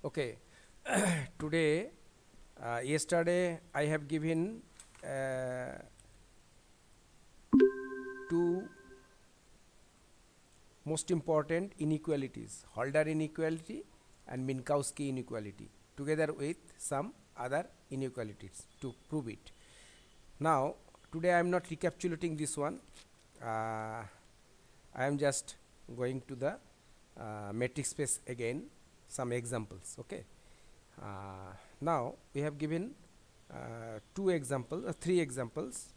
Okay, today, yesterday I have given uh, two most important inequalities, Holder inequality and Minkowski inequality, together with some other inequalities to prove it. Now, today I am not recapitulating this one. I am just going to the metric space again, some examples. Okay. Now we have given three examples.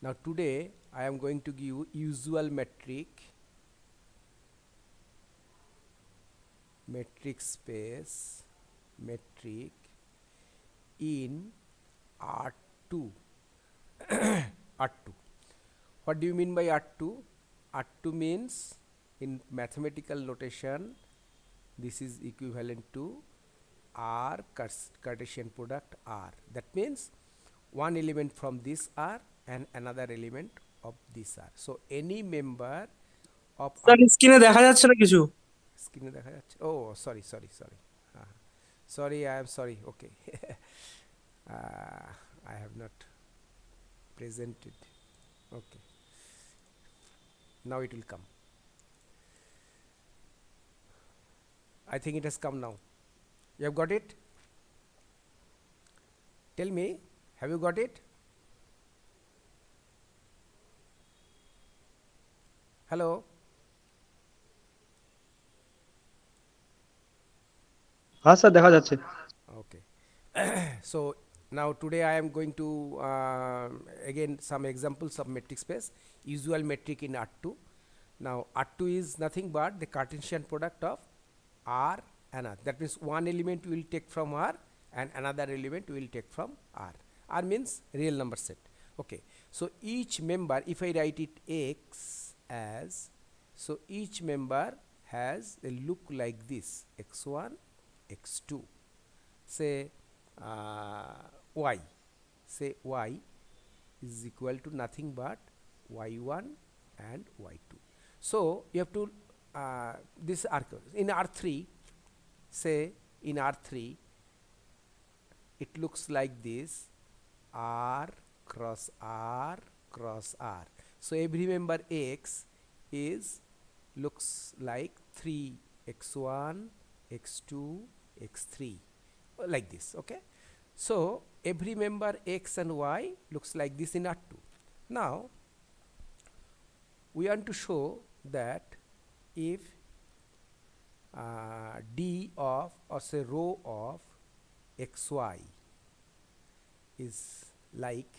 Now today I am going to give usual metric space metric in R2. R2. What do you mean by R2? R2 means in mathematical notation this is equivalent to R Cartesian product R. That means one element from this R and another element of this R. So any member of sir R স্ক্রিনে দেখা যাচ্ছে না কিছু। স্ক্রিনে দেখা যাচ্ছে ও sorry sorry I am sorry okay I have not presented. Okay, now it will come. I think it has come now. You have got it? Tell me, have you got it? Hello? হ্যাঁ sir দেখা যাচ্ছে। Okay. So now today I am going to again some examples of metric space, usual metric in R2. Now R2 is nothing but the Cartesian product of R and R. That means one element we will take from R and another element we will take from R. R means real number set. Okay. So each member, if I write it X as, so each member has a look like this, X1, X2. Say y, say y is equal to nothing but y1 and y2. So you have to this in R3, say in R3 it looks like this, R cross R cross R. So every member X is looks like 3 x1 x2 x3 like this. Okay, so every member X and Y looks like this in R2. Now we want to show that if D of, or say row of xy is like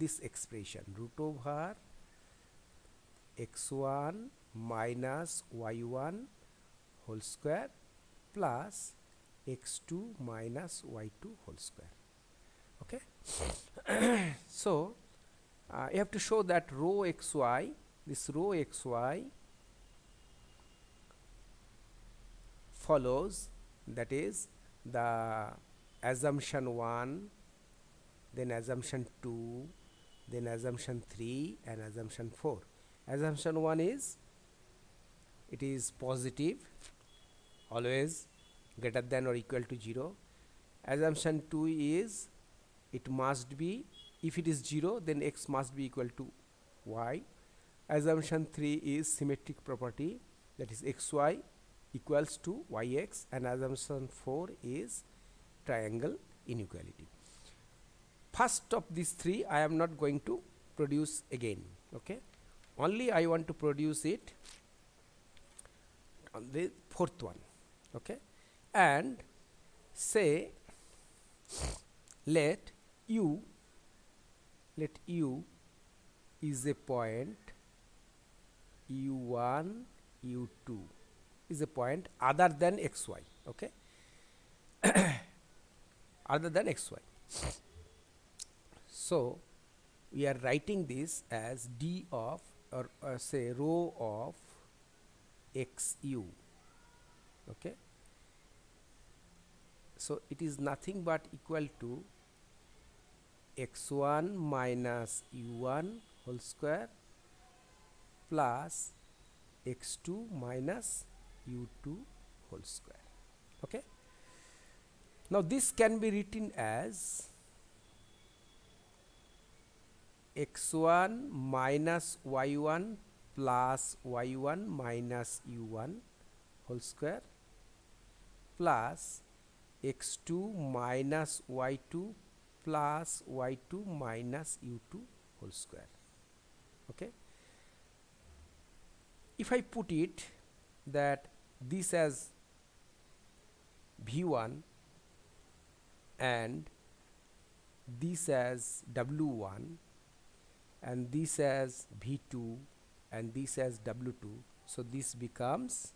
this expression, root over x1 minus y1 whole square plus x2 minus y2 whole square. Okay. So you have to show that row xy, this row xy follows, that is the assumption 1, then assumption 2, then assumption 3 and assumption 4. Assumption 1 is it is positive, always greater than or equal to 0. Assumption 2 is it must be, if it is 0 then x must be equal to y. Assumption 3 is symmetric property, that is xy equals to yx, and assumption 4 is triangle inequality. First of these three I am not going to produce again. Okay, only I want to produce it on the fourth one. Okay, and say let u is a point, u1 u2 is a point other than xy. Okay, other than xy. So we are writing this as d of, or say row of xu. Okay, so it is nothing but equal to x1 minus u1 whole square plus x2 minus u2 whole square. Okay, Now this can be written as x1 minus y1 plus y1 minus u1 whole square plus x2 minus y2 plus y2 minus u2 whole square. Okay, if I put it that this as v1 and this as w1 and this as v2 and this as w2, so this becomes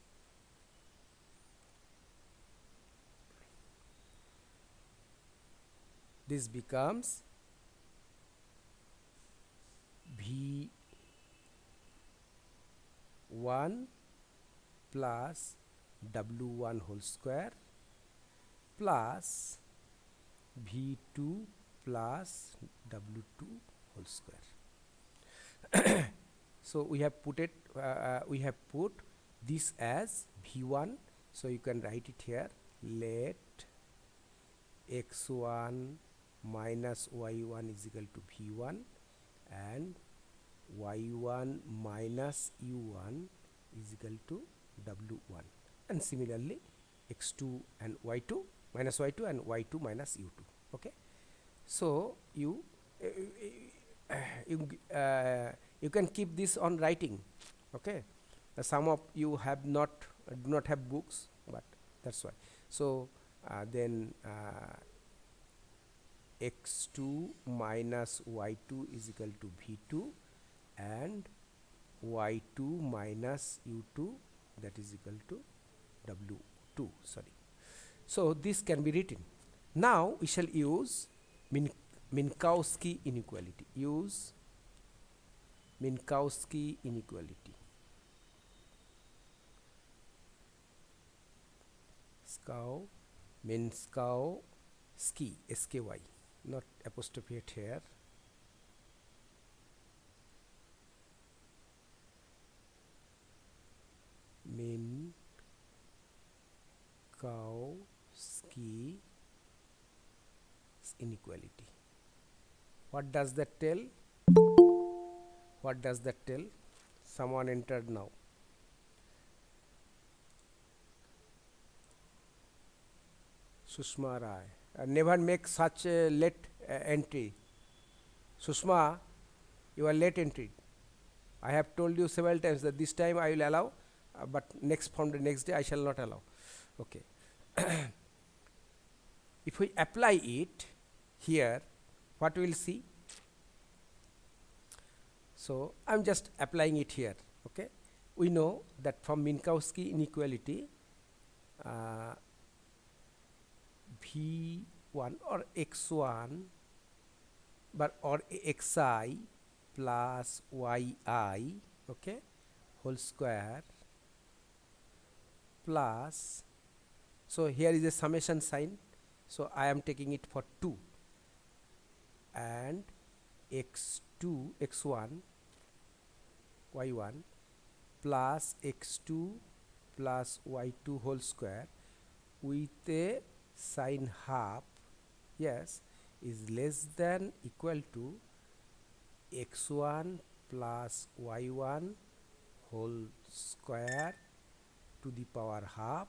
v1 plus w1 whole square plus v2 plus w2 whole square. So we have put this as v1, so you can write it here, let x1 minus y1 is equal to v1 and y1 minus u1 is equal to w1, and similarly x2 and y2 minus y2 and y2 minus u2. Okay, so you you can keep this on writing. Okay, some of you have not do not have books, but that's why. So then x2 minus y2 is equal to v2 and y2 minus u2, that is equal to w2. Sorry. So this can be written. Now we shall use Minkowski inequality. Use Minkowski inequality. Minkowski, SKY, not apostrophe here. Minkowski inequality. What does that tell? What does that tell? Someone entered now. Sushma Rai. Never make such a late entry. Sushma, you are late entry. I have told you several times that this time I will allow, but from the next day I shall not allow. Okay. If we apply it here, what we will see? So I'm just applying it here. Okay, we know that from Minkowski inequality, v1 or x1 or xi plus yi, okay, whole square plus, so here is a summation sign, so I am taking it for 2, and x1 y1 plus x2 plus y2 whole square with a sign half, yes, is less than equal to x1 plus y1 whole square to the power half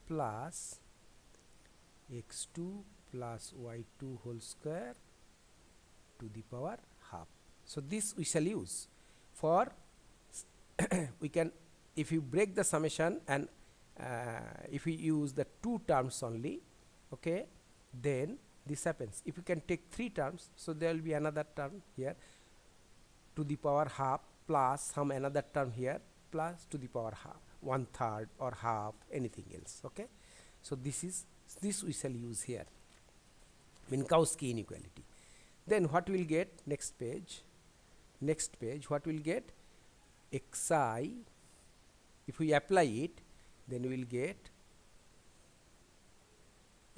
plus x2 plus y2 whole square to the power half. So this we shall use for we can, if you break the summation and if we use the 2 terms only, okay, then this happens. If you can take 3 terms, so there will be another term here to the power half plus some another term here plus to the power half, 1/3 or half, anything else. Okay, so this we shall use here, Minkowski inequality. Then what we'll get, next page, what we'll get, xi, if we apply it, then we'll get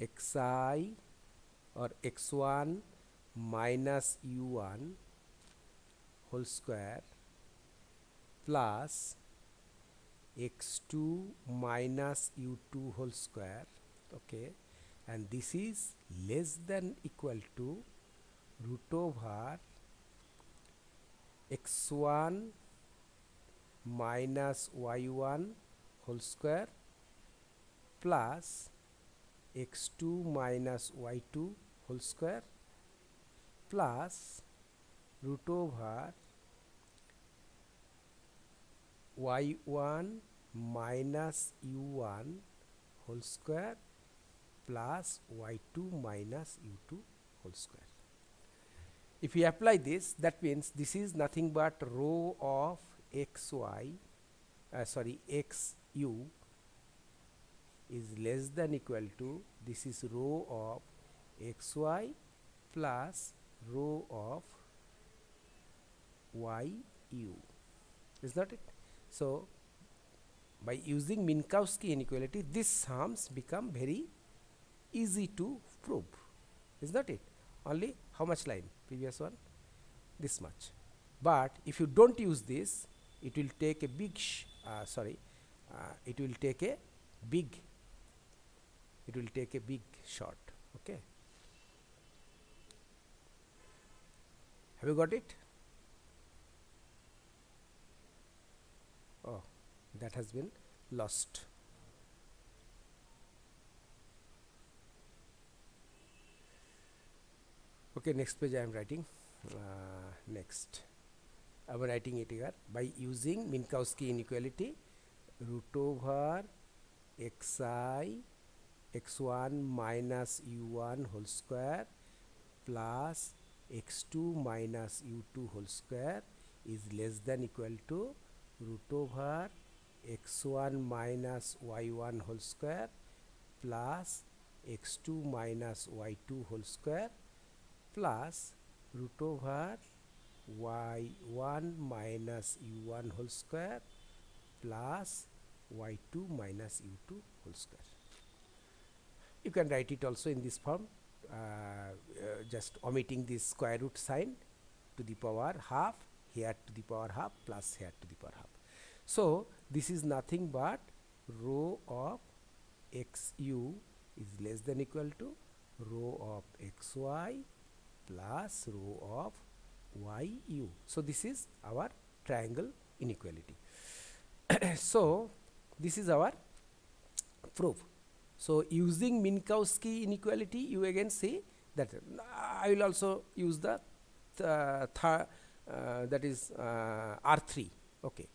xi or x1 minus u1 whole square plus x2 minus u2 whole square, okay, and this is less than equal to root over x1 minus y1 whole square plus x2 minus y2 whole square plus root over y1 minus u1 whole square plus y2 minus u2 whole square. If we apply this, that means this is nothing but rho of xy, xu is less than equal to, this is rho of xy plus rho of yu, is not it? So by using Minkowski inequality, these sums become very easy to prove, is not it? Only how much line? Previous one, this much. But if you don't use this, it will take a big it will take a big shot. Okay, have you got it? Oh, that has been lost. Okay, next page I am writing. Next I am writing it here. By using Minkowski inequality, root over xi x1 minus u1 whole square plus x2 minus u2 whole square is less than equal to root over x1 minus y1 whole square plus x2 minus y2 whole square plus root over y1 minus u1 whole square plus y2 minus u2 whole square. You can write it also in this form, just omitting this square root sign, to the power half, here to the power half plus here to the power half. So this is nothing but rho of xu is less than equal to rho of xy plus rho of yu. So this is our triangle inequality. So this is our proof. So using Minkowski inequality, you again see that I will also use the that is R3. Okay,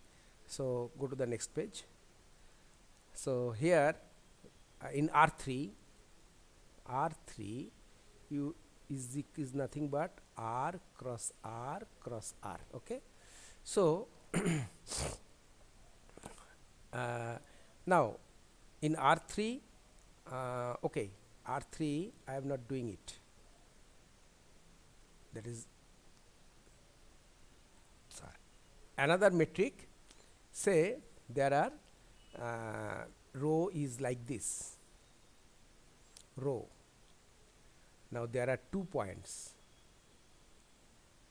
so go to the next page. So here in R3 you is nothing but R cross R cross R. Okay, so now in R3, okay, R3 I am not doing it, that is another metric. Say there are row is like this, row. Now there are 2 points,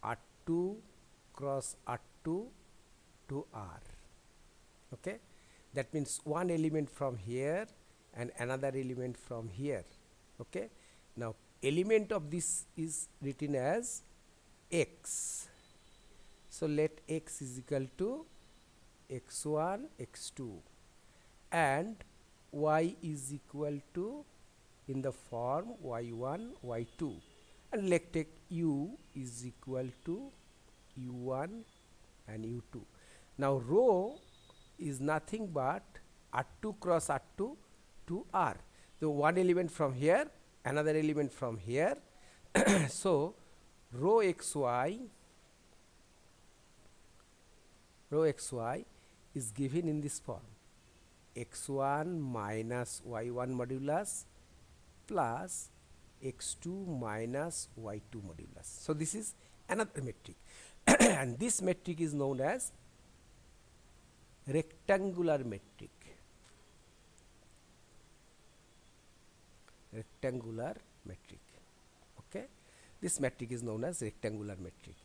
R2 cross R2 to R. Okay, that means one element from here and another element from here. Okay, now element of this is written as x. So let x is equal to x1 x2 and y is equal to in the form y1 y2, and let take u is equal to u1 and u2. Now row is nothing but R2 cross R2 to R. So one element from here, another element from here. So row xy is given in this form: x1 minus y1 modulus plus x2 minus y2 modulus. So this is another metric and this metric is known as rectangular metric. Okay, this metric is known as rectangular metric.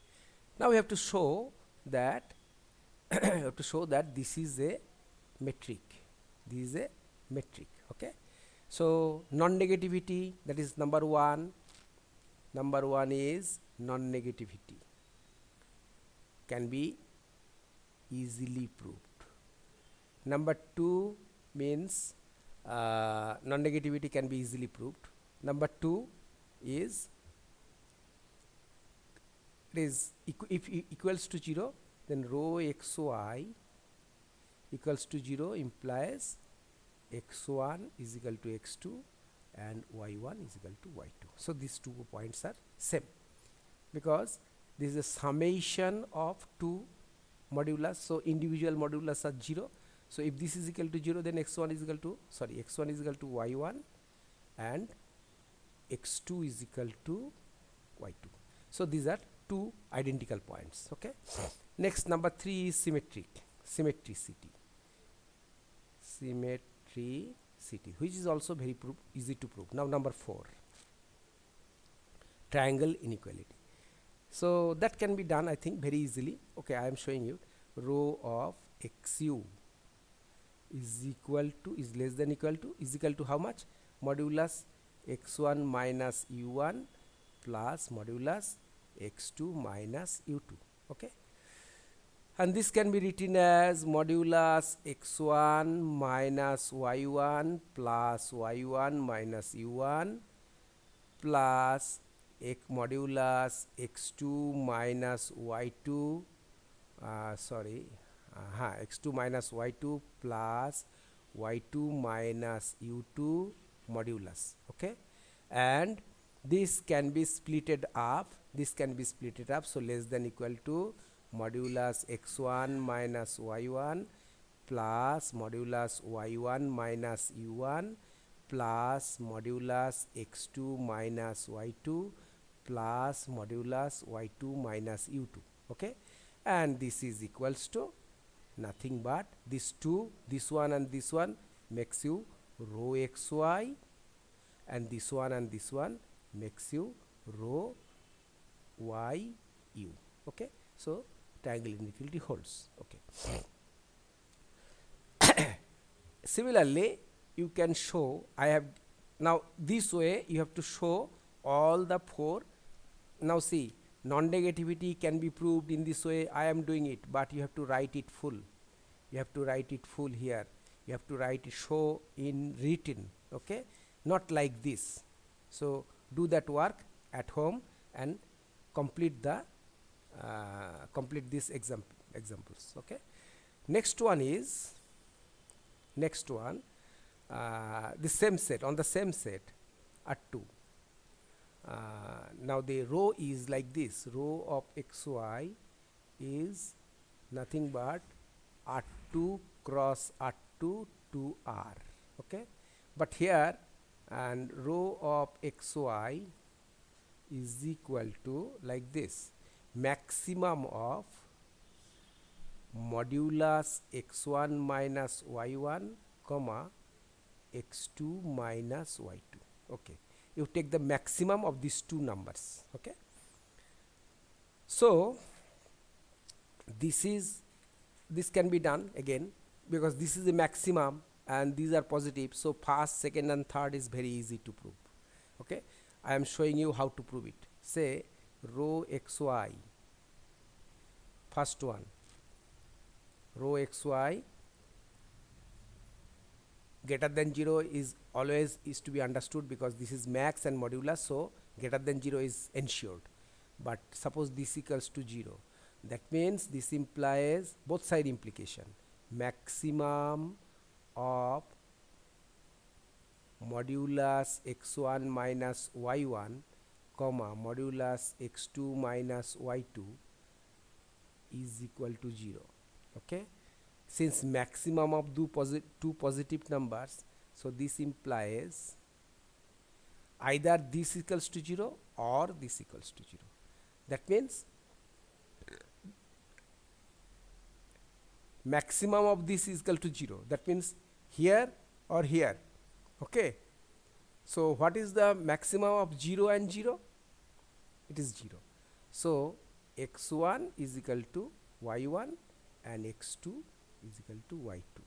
Now we have to show that this is a metric. This is a metric. Okay, so non-negativity, that is number one. Number one is non-negativity, can be easily proved. Number two means non-negativity can be easily proved. Number two is it is if equals to 0, then rho xy equals to 0 implies x1 is equal to x2 and y1 is equal to y2. So these 2 points are same, because this is a summation of two modulus, so individual modulus are 0. So if this is equal to 0, then x1 is equal to y1 and x2 is equal to y2. So these are two identical points. Okay, next, number 3 is symmetricity, which is also very easy to prove. Now number 4, triangle inequality. So that can be done, I think, very easily. Okay, I am showing you. Rho of xu is less than equal to is equal to how much? Modulus x1 minus u1 plus modulus x2 minus u2. Okay, and this can be written as modulus x1 minus y1 plus y1 minus u1 plus modulus x2 minus y2 x2 minus y2 plus y2 minus u2 modulus. Okay, and this can be splitted up, so less than equal to modulus x1 minus y1 plus modulus y1 minus u1 plus modulus x2 minus y2 plus modulus y2 minus u2. Okay, and this is equals to nothing but this one and this one makes you rho xy, and this one makes you rho yu. Okay, so triangle inequality holds. Okay, similarly you can show, I have now this way you have to show all the 4. Now see, non-negativity can be proved in this way. I am doing it, but you have to write it full. You have to write it full here. You have to write it, show in written. Okay, not like this. So do that work at home and complete the complete these examples. Okay, next one is the same set, on the same set are 2. Now the row is like this. Row of xy is nothing but R2 cross R2 to R. Okay, but here, and row of xy is equal to like this, maximum of modulus x1 minus y1 comma x2 minus y2. Okay, you take the maximum of these two numbers. Okay, so this can be done again, because this is the maximum and these are positive, so first, second and third is very easy to prove. Okay, I am showing you how to prove it. Say row xy, first one, row xy greater than 0 is always is to be understood, because this is max and modulus, so greater than 0 is ensured. But suppose this equals to 0, that means this implies both side implication, maximum of modulus x1 minus y1 comma modulus x2 minus y2 is equal to 0. Okay, since maximum of two positive numbers, so this implies either this equals to 0 or this equals to 0. That means maximum of this is equal to 0. That means here or here. Okay, so what is the maximum of 0 and 0? It is 0. So x1 is equal to y1 and x2 is equal to y2.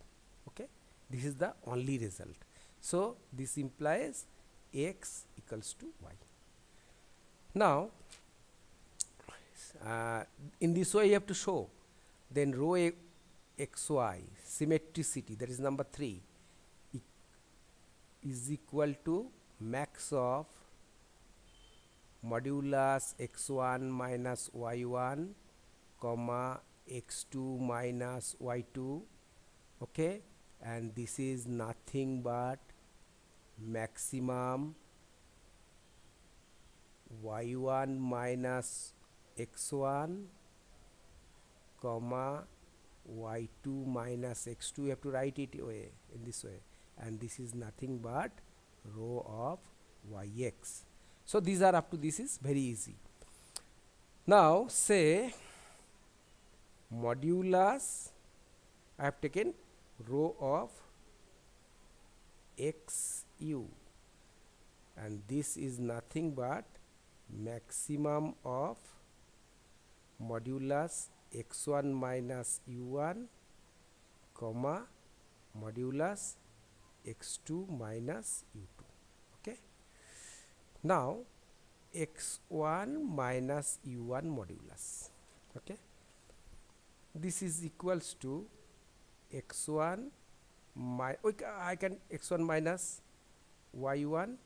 This is the only result. So this implies x equals to y. Now uh, in this way you have to show then rho xy symmetricity, that is number 3, is equal to max of modulus x1 minus y1 comma x2 minus y2, okay, and this is nothing but maximum y1 minus x1 comma y2 minus x2. You have to write it in this way, and this is nothing but rho of yx. So these are up to this is very easy. Now say modulus, I have taken rho of xu, and this is nothing but maximum of modulus x1 minus u1 comma modulus x2 minus u2. Okay, now x1 minus u1 modulus, okay, this is equals to x1 I can x1 minus y1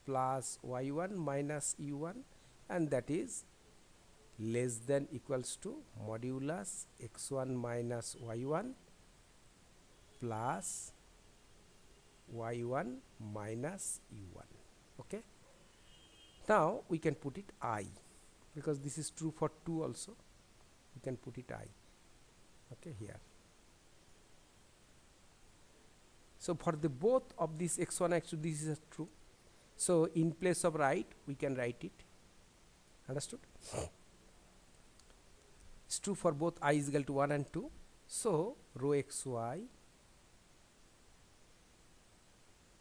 plus y1 minus u1, and that is less than equals to modulus x1 minus y1 plus y1 minus u1. Okay, now we can put it I, because this is true for 2 also, we can put it I, okay, here. So for the both of these x1 x2, this is true, so in place of right we can write it. Understood? It's true for both I is equal to 1 and 2. So rho xy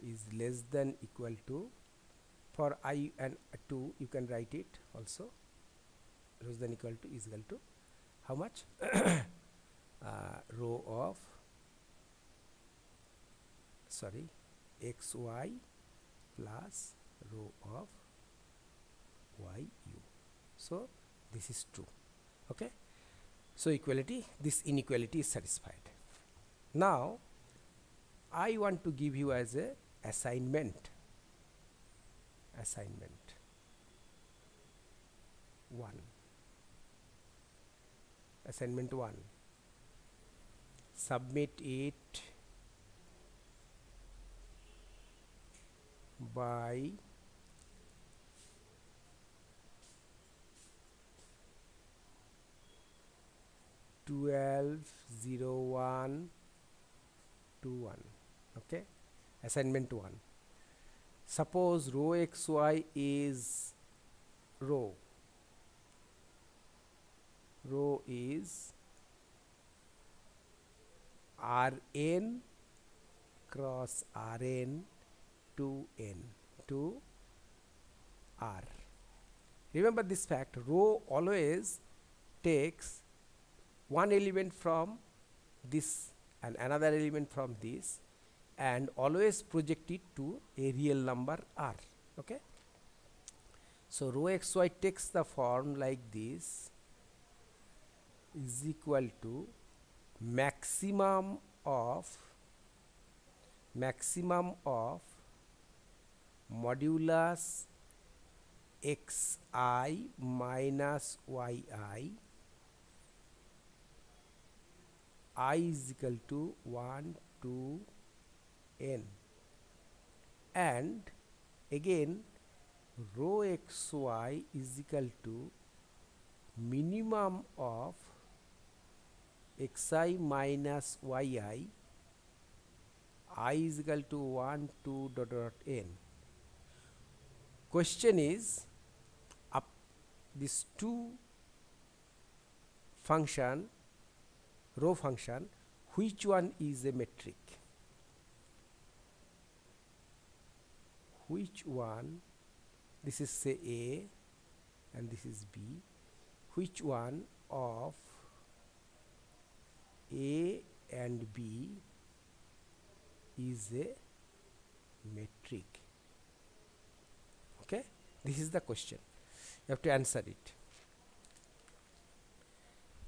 is less than equal to, for I and 2 you can write it also, less than equal to is equal to how much? Rho of xy plus rho of yu. So this is true. Okay, so equality, this inequality is satisfied. Now I want to give you as a assignment 1. Assignment 1, submit it by (12:01:21). Okay, assignment 1. Suppose rho xy is rho is Rn cross Rn to n to R. Remember this fact, rho always takes one element from this and another element from this, and always project it to a real number R. Okay, so rho xy takes the form like this, is equal to maximum of modulus xi minus yi, I is equal to 1 to n, and again rho xy is equal to minimum of xi minus yi, I is equal to 1 to n. Question is, up these two function, row function, which one is a metric? Which one? This is say A and this is B. Which one of A and B is a metric? Okay, this is the question. You have to answer it.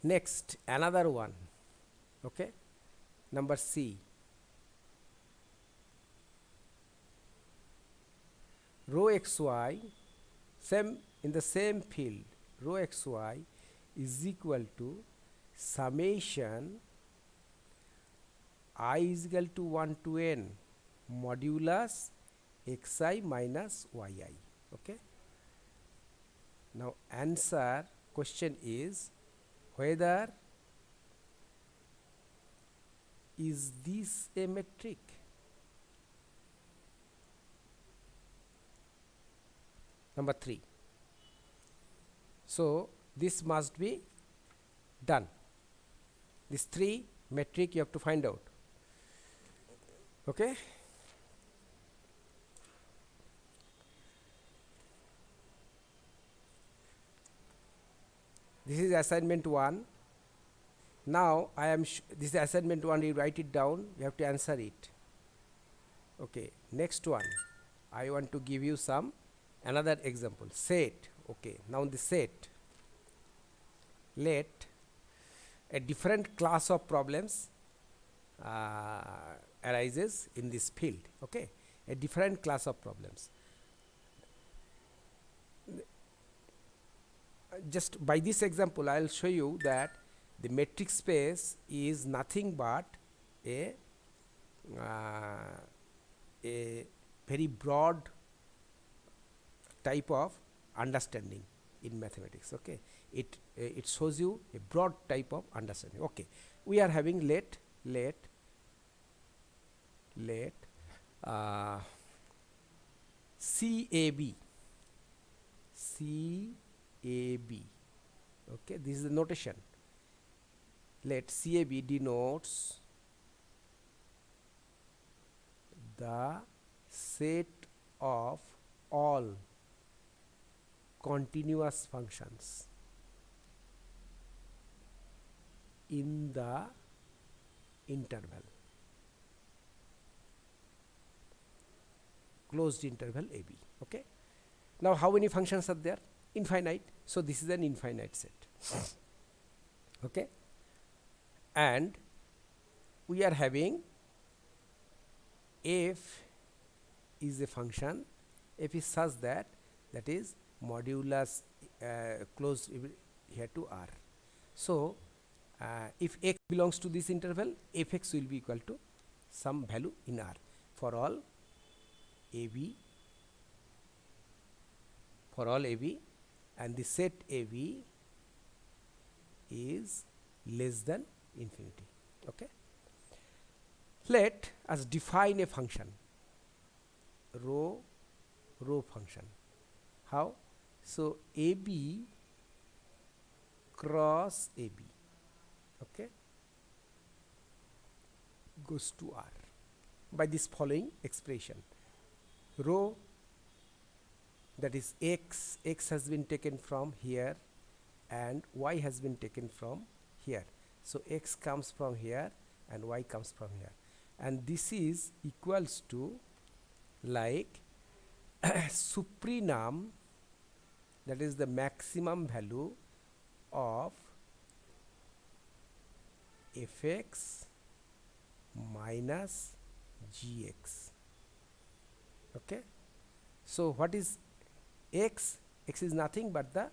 Next, another one. Okay, number C. Rho xy, same in the same field, rho xy is equal to summation I is equal to 1 to n modulus xi minus yi. Okay. Now answer question is whether is this a metric? Number 3. So this must be done. These 3 metric you have to find out. Okay. This is assignment 1. Now I am this is assignment 1, you write it down, you have to answer it. Okay, next one, I want to give you some another example. Set. Okay, now the set, let a different class of problems arises in this field. Okay, a different class of problems. Just by this example I will show you that the metric space is nothing but a very broad type of understanding in mathematics. Okay, it shows you a broad type of understanding. Okay, we are having let CAB. Okay, this is the notation. Let CAB denotes the set of all continuous functions in the interval, closed interval AB. Okay, now how many functions are there? Infinite. So this is an infinite set. Okay, and we are having f is a function. F is such that is modulus closed here to R. So if x belongs to this interval, fx will be equal to some value in R for all AB, and the set AB is less than infinity. Okay, let us define a function, rho function. How? So AB cross AB, okay, goes to R by this following expression. Rho, that is x has been taken from here and y has been taken from here. So x comes from here and y comes from here, and this is equals to like supremum, that is the maximum value of fx minus gx. Okay, so what is x? X is nothing but the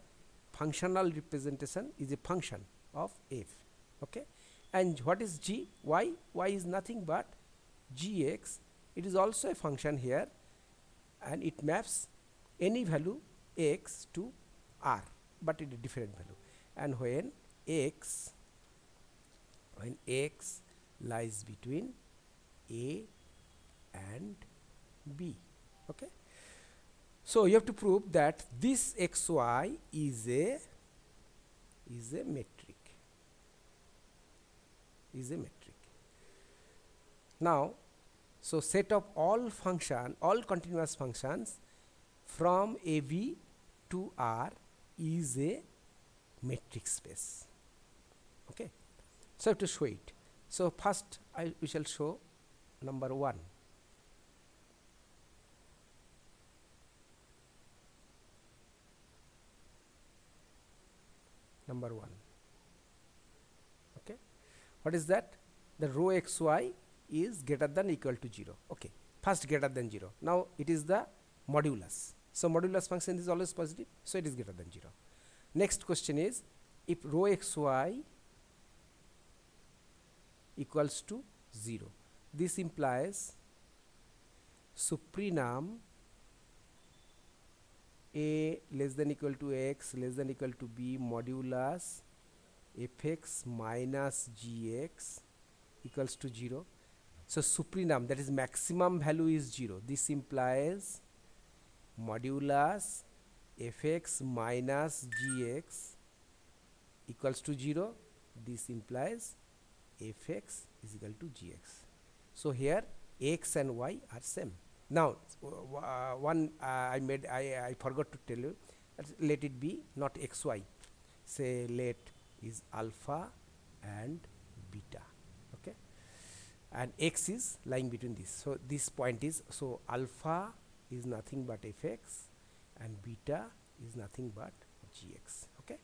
functional representation, is a function of f. Okay, and what is g? Y is nothing but gx. It is also a function here, and it maps any value x to R, but it is different value. And when x lies between a and b. Okay, so you have to prove that this xy is a metric. Now, so set of all continuous functions from AB to R is a metric space. Okay, so I have to show it. So first we shall show number 1. Number 1. Okay. What is that? The rho xy is greater than equal to 0. Okay. First greater than 0. Now it is the modulus. So modulus function is always positive. So it is greater than 0. Next question is, if rho xy equals to 0, this implies supremum a less than equal to x less than equal to b modulus fx minus gx equals to 0. So supremum, that is maximum value, is 0. This implies modulus fx minus gx equals to 0. This implies fx is equal to gx. So here x and y are same. Now I forgot to tell you, let it be not xy, say let is alpha and beta. Okay, and x is lying between this. So this point is, so alpha is nothing but fx and beta is nothing but gx. Okay,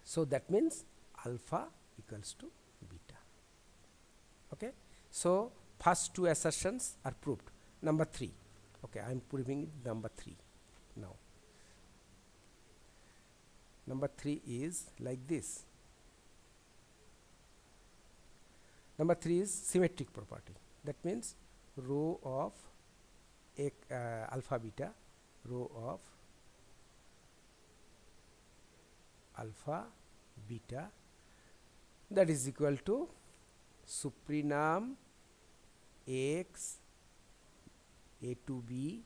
so that means alpha equals to beta. Okay, so first two assertions are proved. Number 3. Okay, I am proving number 3 now. Number 3 is like this. Number 3 is symmetric property. That means rho of alpha beta, rho of alpha beta, that is equal to supremum x a to b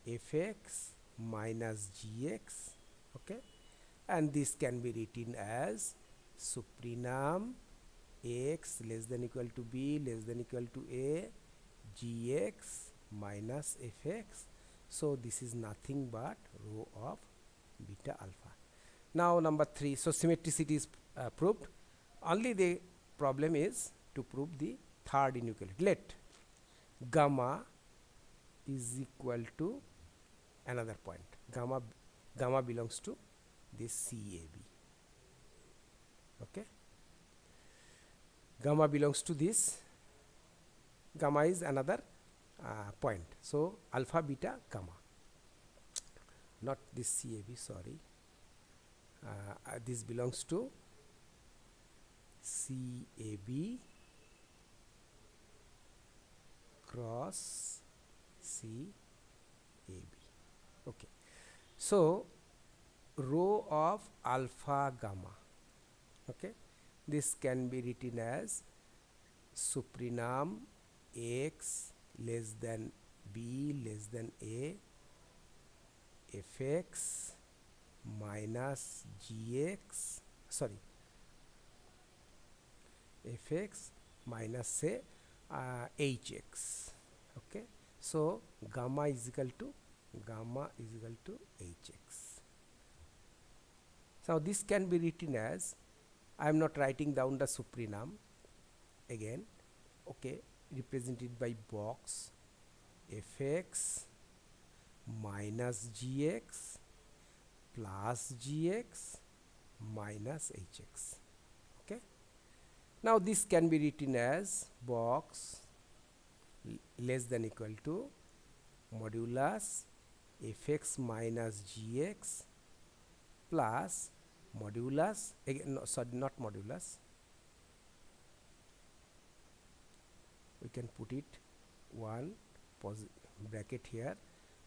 fx minus gx. Okay, and this can be written as supremum x less than equal to b less than equal to a gx minus fx. So this is nothing but rho of beta alpha. Now number 3, so symmetricity is proved. Only the problem is to prove the third inequality. Let gamma is equal to another point. Gamma belongs to this CAB. Okay, gamma belongs to this. Gamma is another point. So alpha beta gamma, not this CAB, sorry. This belongs to CAB cross CAB. Okay, so rho of alpha gamma. Okay, this can be written as supremum x less than b less than a fx minus gx, sorry, fx minus say hx. Okay, so gamma is equal to hx. So this can be written as, I am not writing down the supremum again. Okay, represented by box fx minus gx plus gx minus hx. Okay, now this can be written as box less than equal to modulus fx minus gx plus modulus, again no, sorry, not modulus, we can put it one bracket here,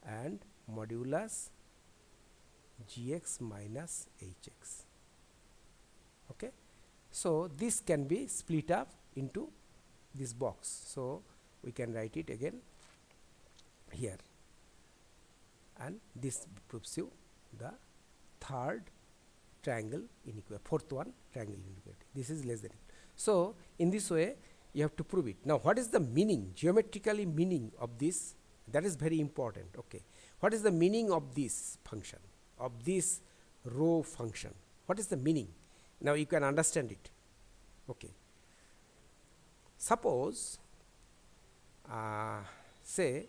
and modulus gx minus hx. Okay, so this can be split up into this box, so we can write it again here, and this proves you the third triangle inequality, fourth one triangle inequality. This is less than equal. So in this way you have to prove it. Now what is the meaning, geometrically meaning of this? That is very important. Okay, what is the meaning of this function, of this rho function? What is the meaning? Now you can understand it. Okay, Suppose say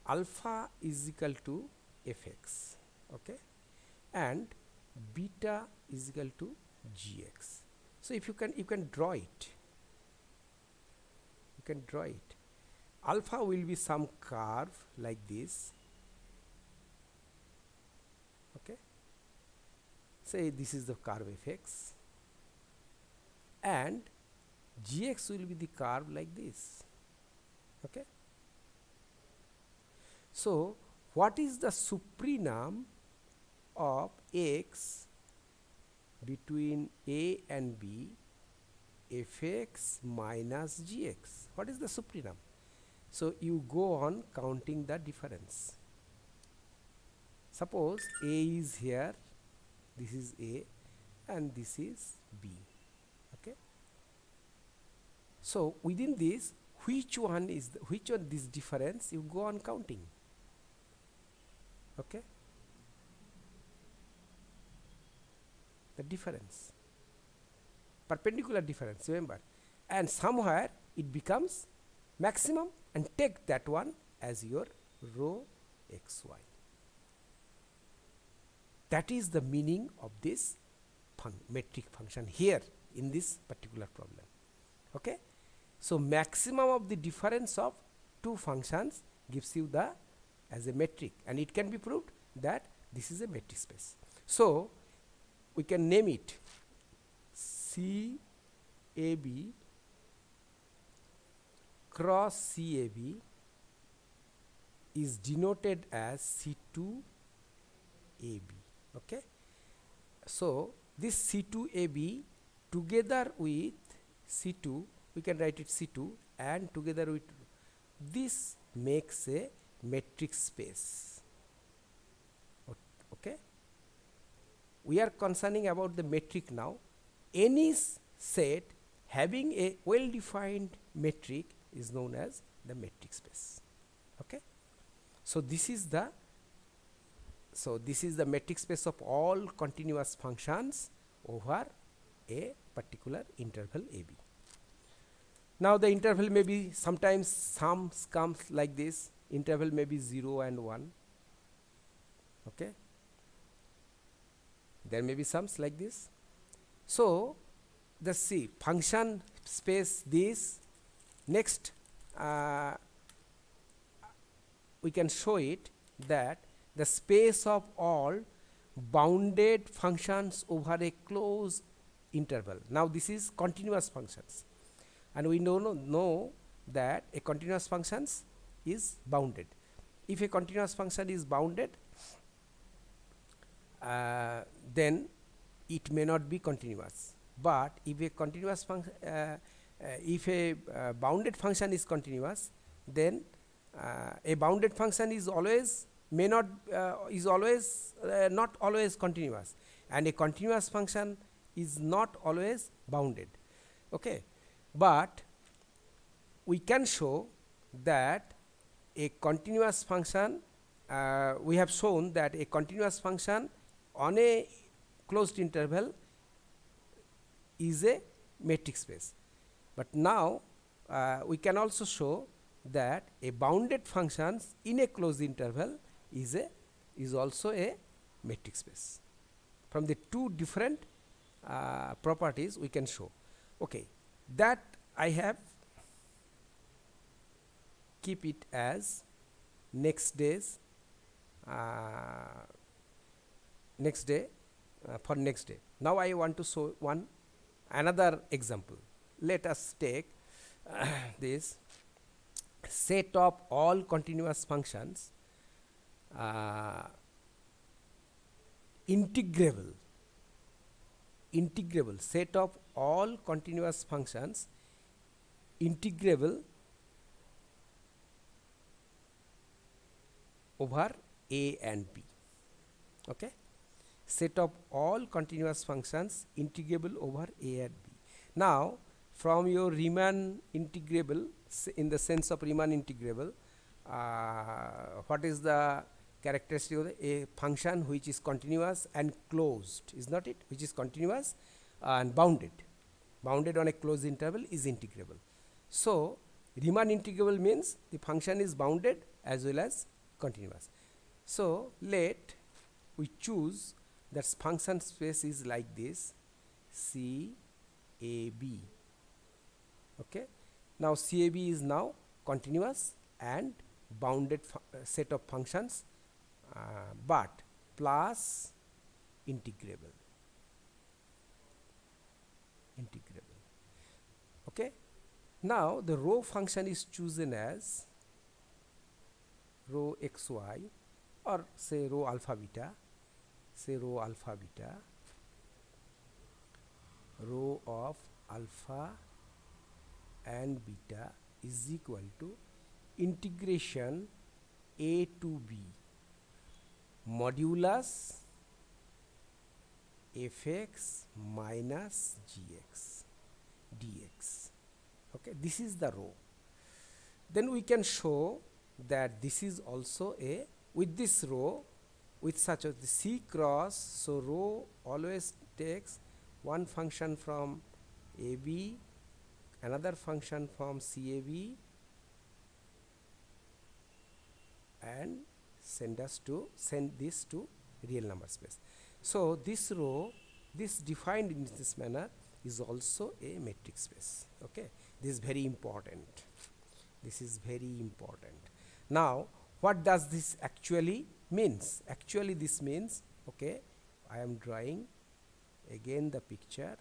alpha is equal to fx, okay, and beta is equal to gx. So if you can draw it, you can draw it. Alpha will be some curve like this, okay, say this is the curve fx, and gx will be the curve like this, okay. So what is the supremum of x between a and b, fx minus gx? What is the supremum? So you go on counting the difference. Suppose a is here, this is a, and this is b, okay. So within this, which one this difference, you go on counting, okay, the difference, perpendicular difference, remember, and somewhere it becomes maximum, and take that one as your rho xy. That is the meaning of this metric function here in this particular problem, okay. So maximum of the difference of two functions gives you the as a metric, and it can be proved that this is a metric space. So we can name it CAB cross CAB is denoted as C2AB, okay. So this C2AB together with C2, we can write it C2, and together with this makes a metric space, okay. We are concerning about the metric now. Any set having a well defined metric is known as the metric space, okay. So this is the metric space of all continuous functions over a particular interval AB. Now the interval may be sometimes sums comes like this, interval may be 0 and 1, okay. There may be sums like this. So let's see function space this. Next we can show it that the space of all bounded functions over a closed interval. Now this is continuous functions, and we know that a continuous functions is bounded. If a continuous function is bounded, then it may not be continuous. But if a continuous function, if a bounded function is continuous, then a bounded function is always not always continuous, and a continuous function is not always bounded, okay. But we can show that a continuous function, we have shown that a continuous function on a closed interval is a metric space. But now we can also show that a bounded functions in a closed interval is also a metric space. From the two different properties we can show, okay. That I have keep it as next day's next day for next day. Now I want to show another example. Let us take this set of all continuous functions integrable set of all continuous functions integrable over a and b, okay. Set of all continuous functions integrable over a and b. Now from your Riemann integrable, in the sense of Riemann integrable, what is the characteristic of a function which is continuous and closed, is not it, which is continuous and bounded on a closed interval is integrable. So Riemann integrable means the function is bounded as well as continuous. So let we choose that function space is like this, C A B. Okay. Now CAB is now continuous and bounded set of functions, but plus integrable. Integrable. Okay. Now the rho function is chosen as rho xy, or say rho alpha beta, say rho alpha beta, rho of alpha and beta is equal to integration a to b modulus fx minus gx dx. Okay, this is the rho. Then we can show that this is also a, with this rho, with such a the C cross, so rho always takes one function from AB, another function from CAB, and send this to real number space. So this rho, this defined in this manner, is also a metric space. Okay, this is very important. This is very important. Now what does this actually means? Actually this means, okay, I am drawing again the picture,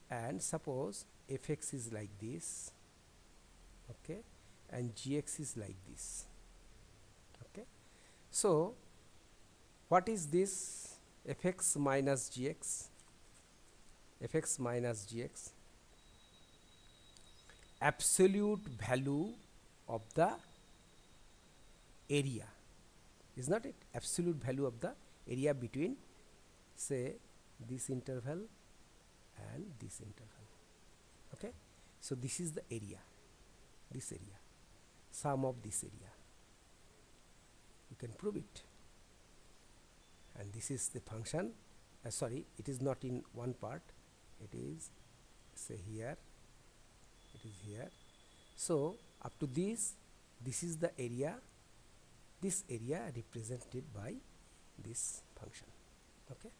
and suppose fx is like this, okay, and gx is like this. Okay, so what is this fx minus gx? Fx minus gx, absolute value of the area, is not it? Absolute value of the area between, say, this interval and this interval. Okay, so this is the area, this area, sum of this area. You can prove it. And this is the function, sorry, it is not in one part, it is, say, here, it is here. So up to this is the area, this area represented by this function. Okay,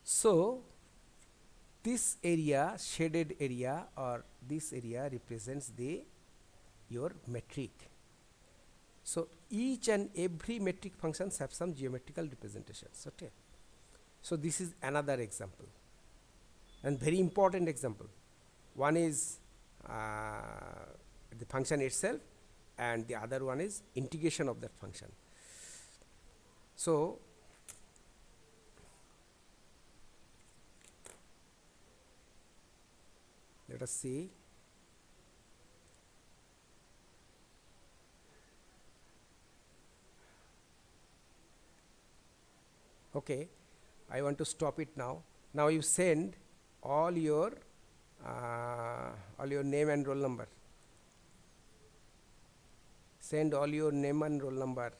so this area, shaded area, or this area represents the your metric. So each and every metric functions have some geometrical representations. Okay, so this is another example, and very important example. One is the function itself, and the other one is integration of that function. So let us see. Okay, I want to stop it now. Now you send all your name and roll number. Send all your name and roll number.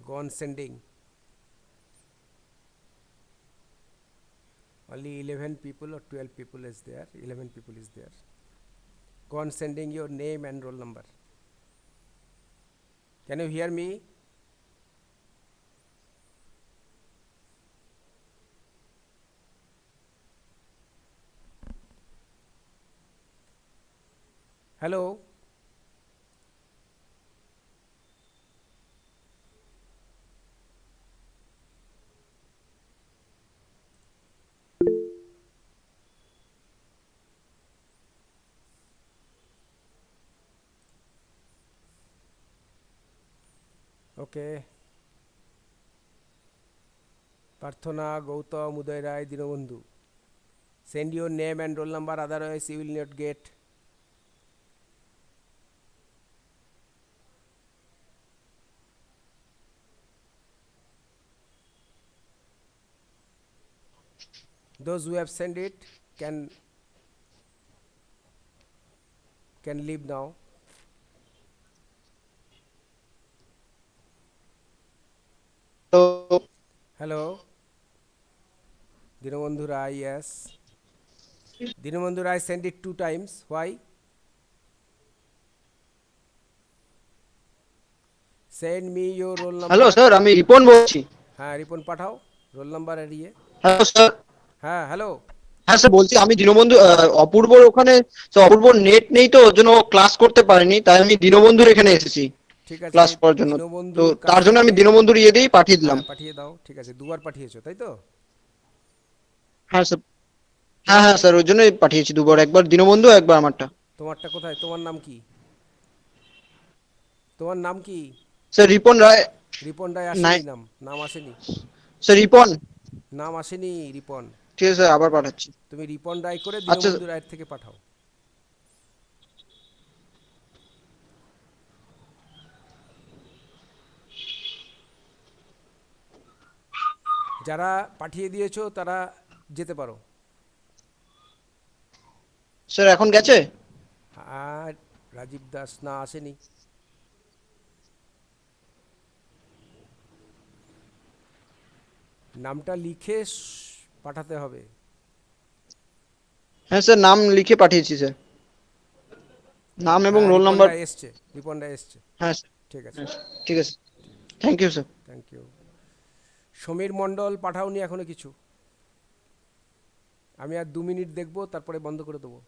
Go on sending. Only 11 people or 12 people is there. 11 people is there. Go on sending your name and roll number. Can you hear me? Hello? Okay. Parthona, Gautam, Uday Rai, Dinobandhu. Send your name and roll number, otherwise you will not get. Those who have sent it can leave now. Hello. Hello, Dinobandhu Rai, yes. Dinabandhu, I sent it 2 times. Why? Send me your roll hello number. Sir, আমি রিপন বলছি। হ্যাঁ, রিপন পাঠাও roll number আর ইয়ে। Hello sir. হ্যাঁ, hello. হ্যাঁ sir, বলছি আমি দীনবন্ধু অপূর্বর ওখানে। Sir, অপূর্বর net নেই তো, ওর জন্য ক্লাস করতে পারেনি, তাই আমি দীনবন্ধুর এখানে এসেছি ঠিক আছে, ক্লাস করার জন্য। তো দীনবন্ধুর কাছ তার জন্য আমি থেকে। দীনবন্ধুর ইয়ে দিয়েই পাঠিয়ে দিলাম। হ্যাঁ, পাঠিয়ে দাও। ঠিক আছে, দুবার পাঠিয়েছো তাই তো? হ্যাঁ স্যার। হ্যাঁ তোমার হ্যাঁ স্যার, ওই জন্যই পাঠিয়েছি দুবার, একবার দীনবন্ধু একবার আমারটা। তোমারটা কোথায়? তোমার নাম কি? তোমার নাম কি? স্যার রিপন রায়। রিপন রায় নাই আসেনি, নাম নাম আসেনি। স্যার, রিপন। নাম আসেনি রিপন। ঠিক আছে স্যার, আবার পাঠাচ্ছি। তুমি রিপন রায় করে আচ্ছা। দীনবন্ধু রায়ের থেকে পাঠাও। যারা পাঠিয়ে দিয়েছো তারা যেতে পারো। স্যার এখন গেছে? আর রাজীব দাস না, আসেনি। নামটা লিখে পাঠাতে হবে। হ্যাঁ স্যার, নাম লিখে পাঠিয়েছি স্যার, নাম এবং হ্যাঁ, রোল রিপন নাম্বার। রায় এসছে, রিপন রায় এসছে। হ্যাঁ স্যার। ঠিক আছে, হ্যাঁ স্যার, ঠিক আছে। ঠিক আছে। Thank you sir. Thank you. Samir Mondal পাঠাওনি এখনো কিছু? আমি আর 2 মিনিট দেখবো, তারপরে বন্ধ করে দেবো।